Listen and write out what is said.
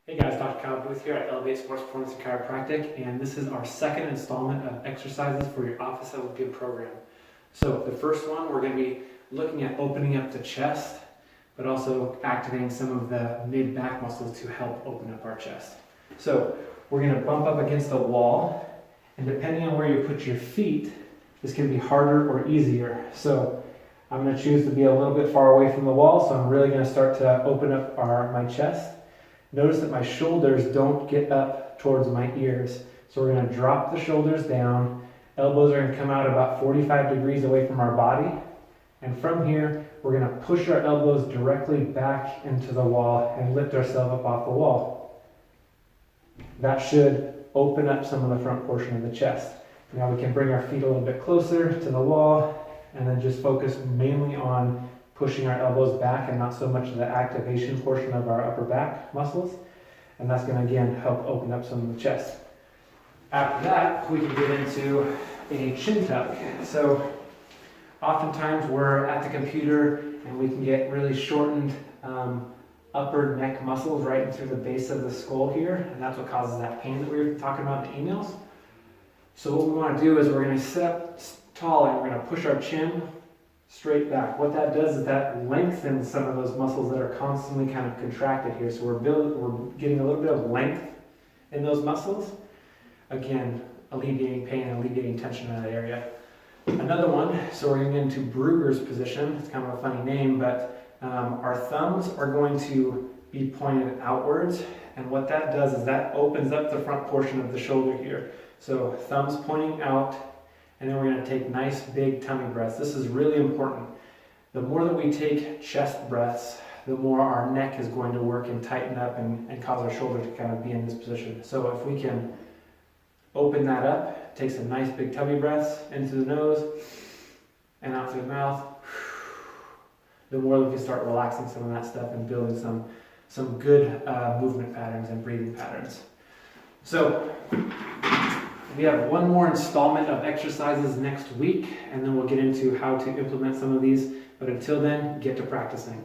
Hey guys, Dr. Kyle Buth here at Elevate Sports Performance and Chiropractic, and this is our second installment of exercises for your Office of Olympian program. So the first one, we're going to be looking at opening up the chest, but also activating some of the mid-back muscles to help open up our chest. So we're going to bump up against the wall, and depending on where you put your feet, this can be harder or easier. So I'm going to choose to be a little bit far away from the wall, so I'm really going to start to open up my chest. Notice that my shoulders don't get up towards my ears. So we're going to drop the shoulders down. Elbows are going to come out about 45 degrees away from our body. And from here, we're going to push our elbows directly back into the wall and lift ourselves up off the wall. That should open up some of the front portion of the chest. Now we can bring our feet a little bit closer to the wall and then just focus mainly on pushing our elbows back and not so much the activation portion of our upper back muscles. And that's going to, again, help open up some of the chest. After that, we can get into a chin tuck. So oftentimes we're at the computer and we can get really shortened upper neck muscles right into the base of the skull here. And that's what causes that pain that we were talking about in the emails. So what we want to do is we're going to sit up tall and we're going to push our chin straight back. What that does is that lengthens some of those muscles that are constantly kind of contracted here. So we're getting a little bit of length in those muscles. Again, alleviating pain and alleviating tension in that area. Another one, so we're going to get into Brugger's position. It's kind of a funny name, but our thumbs are going to be pointed outwards. And what that does is that opens up the front portion of the shoulder here. So thumbs pointing out. And then we're going to take nice big tummy breaths. This is really important. The more that we take chest breaths, the more our neck is going to work and tighten up and cause our shoulder to kind of be in this position. So if we can open that up, take some nice big tummy breaths into the nose and out through the mouth, the more we can start relaxing some of that stuff and building some good movement patterns and breathing patterns. So we have one more installment of exercises next week, and then we'll get into how to implement some of these. But until then, get to practicing.